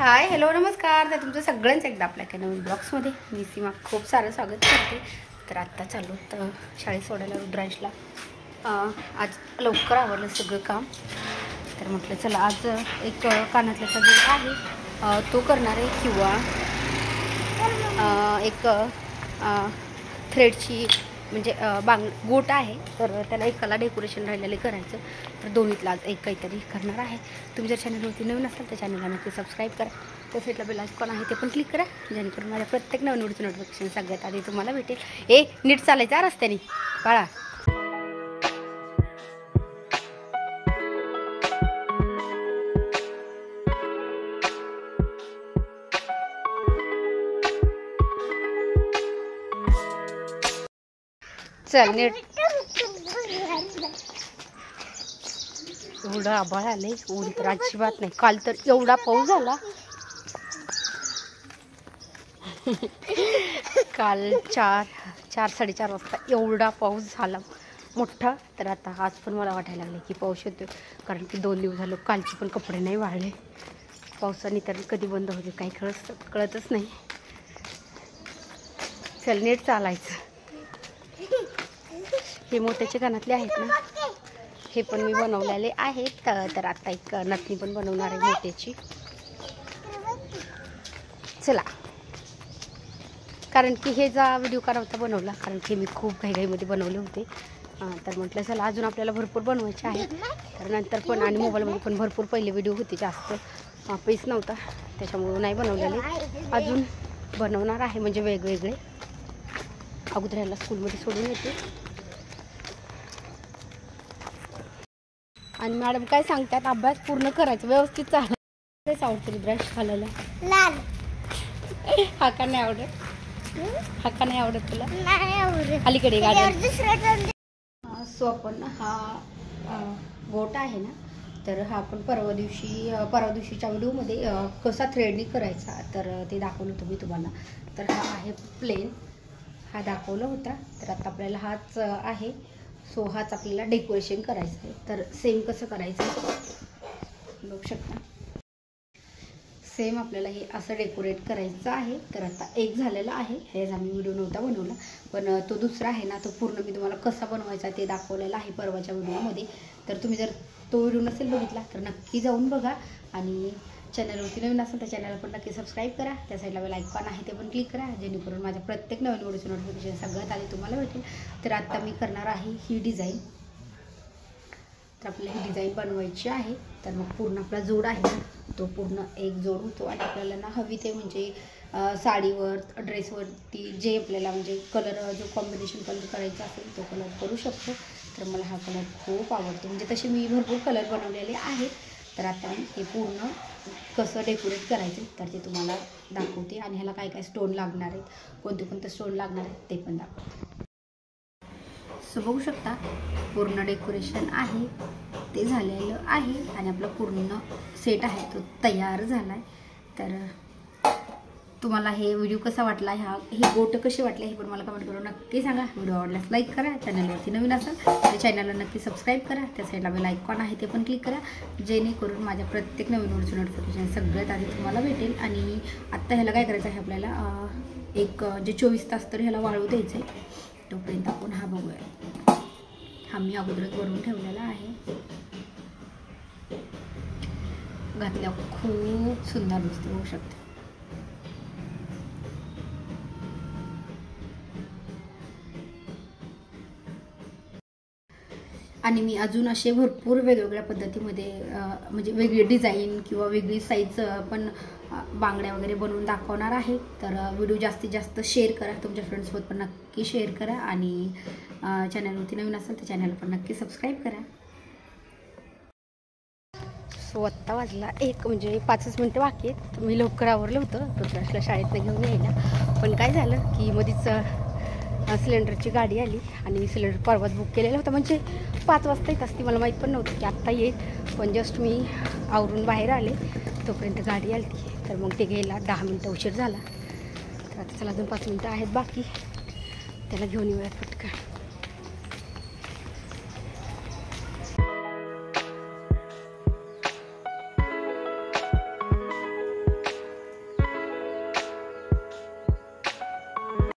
Hi hello नमस्कार. तर तुमचं सगळ्यांचं एकदा आपल्या एका नवीन ब्लॉग्समध्ये मी सीमा खूप सारं स्वागत करते. तर आत्ता चालू तर शाळेत सोडायला रुद्रांशला. आज लवकर आवरलं सगळं काम. तर म्हटलं चला आज एक कानातल्याचा जोड आहे तो करणार आहे, किंवा एक थ्रेडची म्हणजे गोट आहे. तर त्याला एकाला डेकोरेशन राहिलेले करायचं. तर दोन्हीतला आज एक काहीतरी करणार आहे. तुम्ही जर चॅनलवरती नवीन असाल तर चॅनलला नक्की सबस्क्राईब करा. त्या साईडला बेल आयकॉन आहे ते पण क्लिक करा, जेणेकरून माझ्या प्रत्येक नवीन व्हिडिओचं नोटिफिकेशन सगळ्यात आधी तुम्हाला भेटेल. नीट चालायचं रस्त्याने बाळा. चल नीट. एवढं आभाळ आलंय, ऊन तर अजिबात नाही. काल तर एवढा पाऊस झाला. काल 4-4:30 वाजता एवढा पाऊस झाला मोठा. तर आता आज पण मला वाटायला लागले की पाऊस येतोय, कारण की 2 दिवस झालं कालचे पण कपडे नाही वाळले. पावसाने तर कधी बंद होते काही कळतच नाही. चल नीट चालायचं. हे मोत्याचे कानातले आहेत ना, हे पण मी बनवलेले आहेत. तर आता एक नथनी पण बनवणार आहे मोत्याची. चला, कारण की हे जा व्हिडिओ करायचा बनवला, कारण की मी खूप घाईघाईमध्ये बनवले होते. तर म्हटलं चला अजून आपल्याला भरपूर बनवायचे आहेत. तर नंतर पण आणि मोबाईलमध्ये पण भरपूर पहिले व्हिडिओ होते, जास्त पैस नव्हता त्याच्यामुळं नाही बनवलेले. अजून बनवणार आहे म्हणजे वेगवेगळे. अगोदर ह्याला स्कूलमध्ये सोडून येते. आणि मॅडम काय सांगतात, अभ्यास पूर्ण करायचा, व्यवस्थित चालू. तेच आवडतं ब्रश घालायला. लाल हा का नाही आवडत? हा का नाही आवडत तुला? नाही आवडत. अलीकडे गाडी. सो आपण हा गोट आहे ना, तर हा आपण परवा दिवशीच्या व्हिडिओमध्ये कसा थ्रेडनी करायचा तर ते दाखवलं होतं मी तुम्हाला. तर हा आहे प्लेन, हा दाखवला होता. तर आता आपल्याला हाच आहे. सो हाच आपल्याला डेकोरेशन करायचं आहे. तर सेम कसं करायचं बघू शकता. सेम आपल्याला हे असं डेकोरेट करायचं आहे. तर आता एक झालेला आहे, हेच आम्ही व्हिडिओ नव्हता बनवला, पण तो दुसरा आहे ना, तो पूर्ण मी तुम्हाला कसा बनवायचा ते दाखवलेला आहे परवाच्या व्हिडिओमध्ये. तर तुम्ही जर तो व्हिडिओ नसेल बघितला तर नक्की जाऊन बघा. आणि चॅनलवरती नवीन असेल तर चॅनलला पण नक्की सबस्क्राईब करा. त्या साईडला बेल आयकॉन आहे ते पण क्लिक करा, जेणेकरून माझ्या प्रत्येक नवीन व्हिडिओचं नोटिफिकेशन सगळ्यात आधी तुम्हाला भेटेल. तर आता मी करणार आहे ही डिझाईन. तर आपल्याला ही डिझाईन बनवायची आहे. तर मग पूर्ण आपला जोड आहे ना, तो पूर्ण एक जोड होतो. आणि आपल्याला ना हवी ते म्हणजे साडीवर ड्रेसवरती जे आपल्याला म्हणजे कलर जो कॉम्बिनेशन कलर करायचा असेल तो कलर करू शकतो. तर मला हा कलर खूप आवडतो, म्हणजे तसे मी भरपूर कलर बनवलेले आहेत. तर आता मी हे पूर्ण कसं डेकोरेट करायचं तर ते तुम्हाला दाखवते. आणि ह्याला काय काय स्टोन लागणार आहेत, कोणते स्टोन लागणार आहेत ते पण दाखवते. सो बघू शकता पूर्ण डेकोरेशन आहे ते झालेलं आहे. आणि आपला पूर्ण सेट आहे तो तयार झाला आहे. तर तुम्हाला हे व्हिडिओ कसा वाटला, ही गोट कशी वाटली हे पण मला कमेंट करून नक्की सांगा. व्हिडिओ आवडल्यास लाईक करा. चॅनलवरती नवीन असाल तर चॅनलला नक्की सबस्क्राईब करा. त्या साईडला बेल आयकॉन आहे ते पण क्लिक करा, जेणेकरून माझ्या प्रत्येक नवीन व्हिडिओचं नोटिफिकेशन सगळ्यात आधी तुम्हाला भेटेल. आणि आत्ता ह्याला काय करायचं आहे, आपल्याला एक जे 24 तास तर ह्याला वाळू द्यायचं आहे. तोपर्यंत आपण हा बघूया. हा मी अगोदरच बनवून ठेवलेला आहे. घातल्यावर खूप सुंदर दिसते, होऊ शकते. आणि मी अजून असे भरपूर वेगवेगळ्या पद्धतीमध्ये म्हणजे वेगळी डिझाईन किंवा वेगळी साईज पण बांगड्या वगैरे बनवून दाखवणार आहे. तर व्हिडिओ जास्तीत जास्त शेअर करा, तुमच्या फ्रेंड्ससोबत पण नक्की शेअर करा. आणि चॅनलवरती नवीन असेल तर चॅनल पण नक्की सबस्क्राईब करा. सो आत्ता वाजला 1 म्हणजे 5 मिनटं बाकी आहेत. मी लवकर आवरलं होतं रुद्रांशला शाळेतनं घेऊन यायला. पण काय झालं की मध्येच सिलेंडरची गाडी आली आणि सिलेंडर परवाच बुक केलेला होता, म्हणजे 5 वाजता येत असती, मला माहीत पण नव्हतं की आत्ता येईल. पण जस्ट मी आवरून बाहेर आले तोपर्यंत गाडी आली. तर मग ते घ्यायला 10 मिनटं उशीर झाला. तर आता चला अजून 5 मिनटं आहेत बाकी, त्याला घेऊन येऊयात.